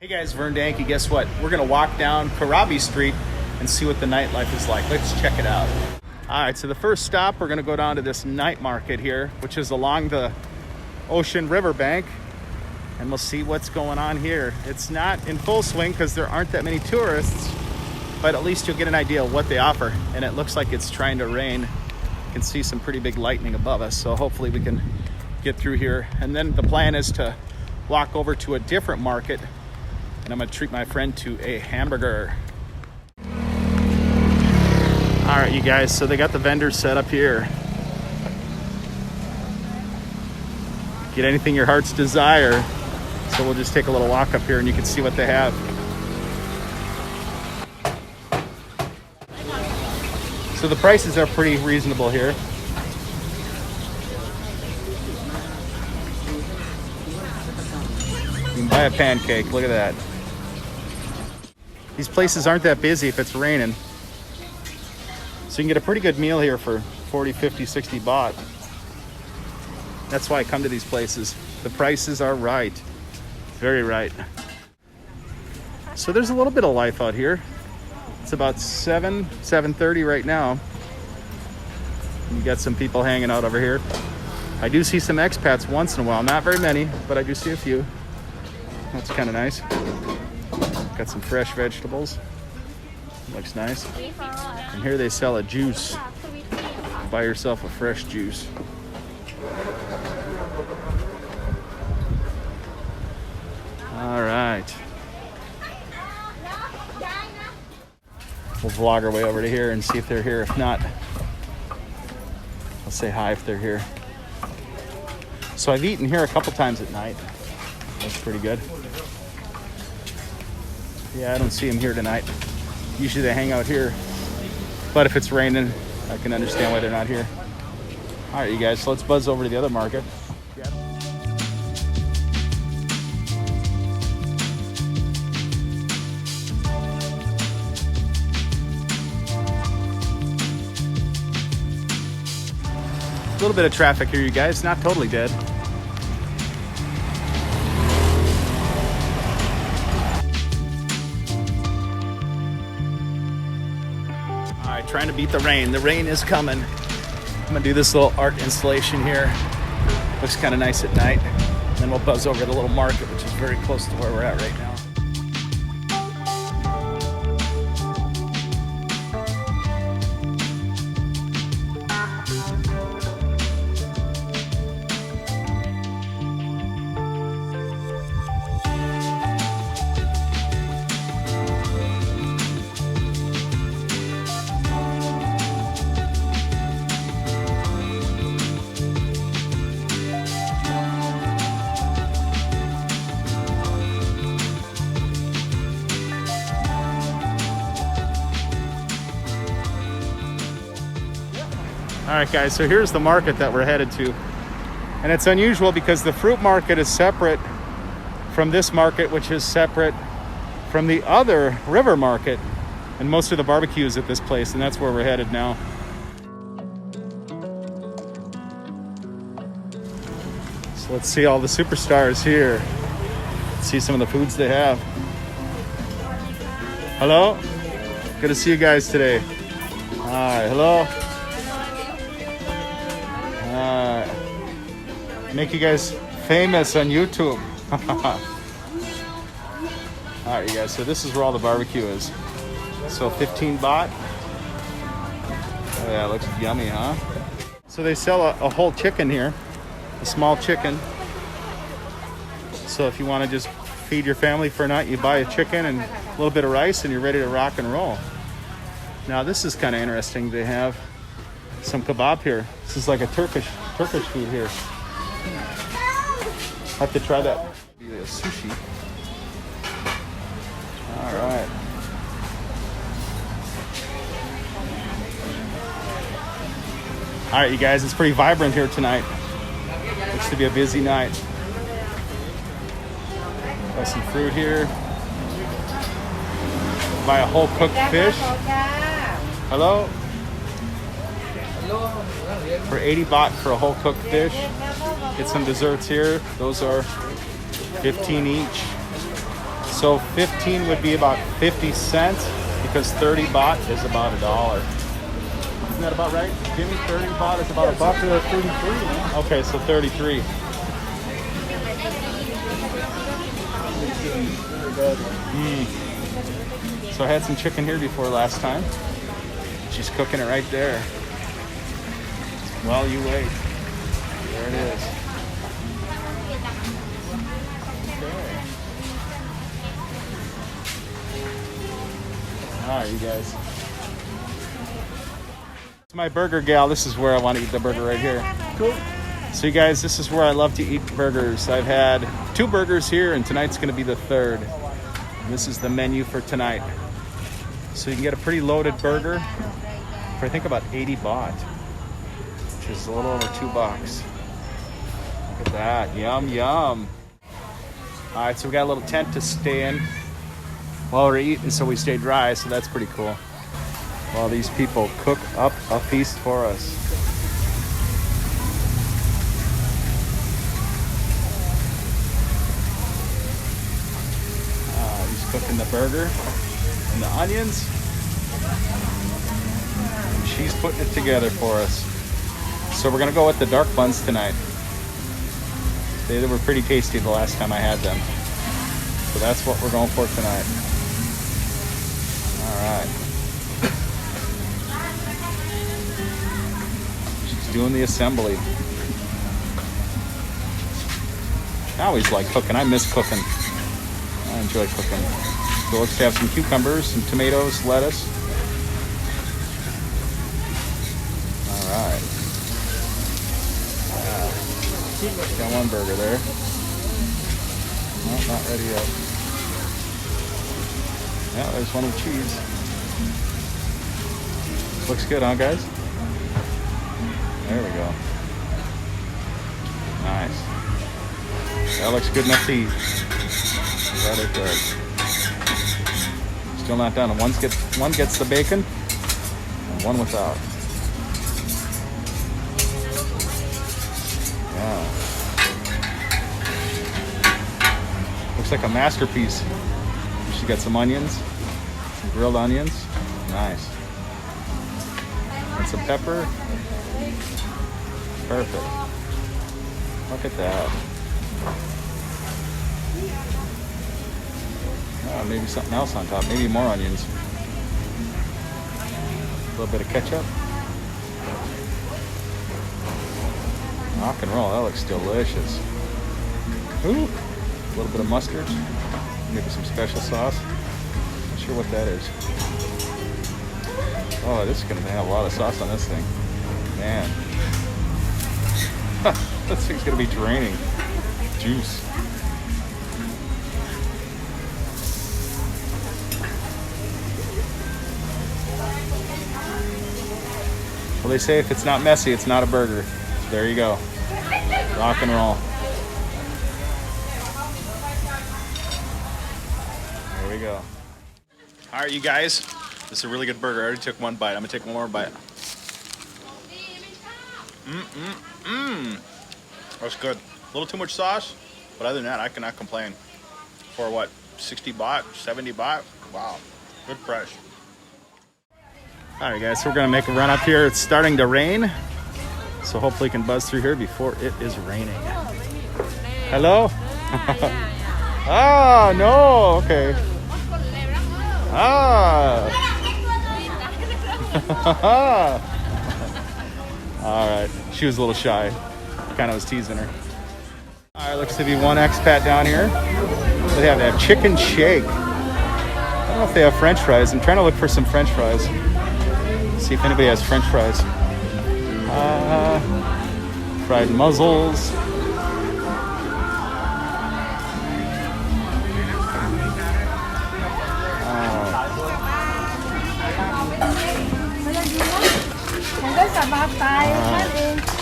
Hey guys, Vern Danke, guess what? We're gonna walk down Krabi Street and see what the nightlife is like. Let's check it out. All right, so the first stop, we're gonna go down to this night market here, which is along the ocean riverbank, and we'll see what's going on here. It's not in full swing because there aren't that many tourists, but at least you'll get an idea of what they offer. And it looks like it's trying to rain. You can see some pretty big lightning above us, so hopefully we can get through here. And then the plan is to walk over to a different market, and I'm gonna treat my friend to a hamburger. All right, you guys, so they got the vendors set up here. Get anything your heart's desire. So we'll just take a little walk up here and you can see what they have. So the prices are pretty reasonable here. You can buy a pancake, look at that. These places aren't that busy if it's raining. So you can get a pretty good meal here for 40, 50, 60 baht. That's why I come to these places. The prices are right. Very right. So there's a little bit of life out here. It's about 7:30 right now. You got some people hanging out over here. I do see some expats once in a while. Not very many, but I do see a few. That's kind of nice. Got some fresh vegetables. Looks nice. And here they sell a juice. Buy yourself a fresh juice. All right. We'll vlog our way over to here and see if they're here. If not, I'll say hi if they're here. So I've eaten here a couple times at night. That's pretty good. Yeah, I don't see them here tonight. Usually they hang out here. But if it's raining, I can understand why they're not here. All right, you guys, so let's buzz over to the other market. A little bit of traffic here, you guys. Not totally dead. All right, trying to beat the rain. The rain is coming. I'm gonna do this little art installation here. Looks kind of nice at night. Then we'll buzz over to the little market, which is very close to where we're at right now. All right, guys, so here's the market that we're headed to. And it's unusual because the fruit market is separate from this market, which is separate from the other river market. And most of the barbecue is at this place, and that's where we're headed now. So let's see all the superstars here. Let's see some of the foods they have. Hello? Good to see you guys today. All right, hello. Make you guys famous on YouTube. All right, you guys, so this is where all the barbecue is. So 15 baht. Oh yeah, it looks yummy, huh? So they sell a whole chicken here, a small chicken. So if you want to just feed your family for a night, you buy a chicken and a little bit of rice and you're ready to rock and roll. Now this is kind of interesting. They have some kebab here. This is like a Turkish food here. Have to try that. A sushi. All right. All right, you guys, it's pretty vibrant here tonight. Looks to be a busy night. Got some fruit here. Buy a whole cooked fish. Hello? For 80 baht for a whole cooked fish. Get some desserts here. Those are 15 each. So 15 would be about 50 cents because 30 baht is about $1. Isn't that about right, Jimmy? 30 baht is about $1. 33. Okay, so 33. So I had some chicken here before last time. She's cooking it right there. While you wait. There it is. Okay. Alright, you guys. It's my burger gal. This is where I want to eat the burger right here. Cool. So you guys, this is where I love to eat burgers. I've had 2 burgers here and tonight's going to be the 3rd. And this is the menu for tonight. So you can get a pretty loaded burger for I think about 80 baht, which is a little over $2. Look at that. Yum, yum. All right, so we got a little tent to stay in while we're eating so we stay dry, so that's pretty cool. While these people cook up a feast for us. He's cooking the burger and the onions. And she's putting it together for us. So we're gonna go with the dark buns tonight. They were pretty tasty the last time I had them. So that's what we're going for tonight. All right. She's doing the assembly. I always like cooking. I miss cooking. I enjoy cooking. So let's have some cucumbers, some tomatoes, lettuce. All right. Got one burger there. No, not ready yet. Yeah, there's one with cheese. Looks good, huh, guys? There we go. Nice. That looks good enough to eat. That is good. Still not done. One gets the bacon, and one without. Yeah. Looks like a masterpiece. She got some onions, some grilled onions. Nice. And some pepper. Perfect. Look at that. Maybe something else on top. Maybe more onions. A little bit of ketchup. Rock and roll. That looks delicious. Ooh. A little bit of mustard. Maybe some special sauce. Not sure what that is. Oh, this is going to have a lot of sauce on this thing. Man. This thing's going to be draining. Juice. Well, they say if it's not messy, it's not a burger. So there you go. Rock and roll. There we go. All right, you guys. This is a really good burger. I already took one bite. I'm going to take one more bite. That's good. A little too much sauce, but other than that, I cannot complain. For what, 60 baht, 70 baht? Wow, good price. All right, guys, so we're gonna make a run up here. It's starting to rain, so hopefully we can buzz through here before it is raining. Hello? Ah, no, okay. Ah. All right, she was a little shy. Kind of was teasing her. All right, looks to be one expat down here. They have chicken shake. I don't know if they have French fries. I'm trying to look for some French fries. See if anybody has French fries. Fried mussels.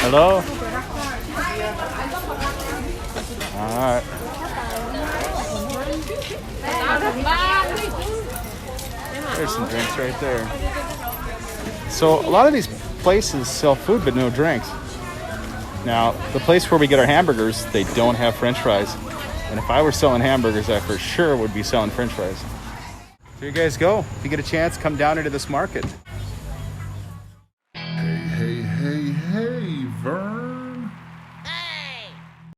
Hello? All right. There's some drinks right there. So a lot of these places sell food but no drinks. Now, the place where we get our hamburgers, they don't have French fries. And if I were selling hamburgers, I for sure would be selling french fries. There you guys go. If you get a chance, come down into this market. Hey, Vern.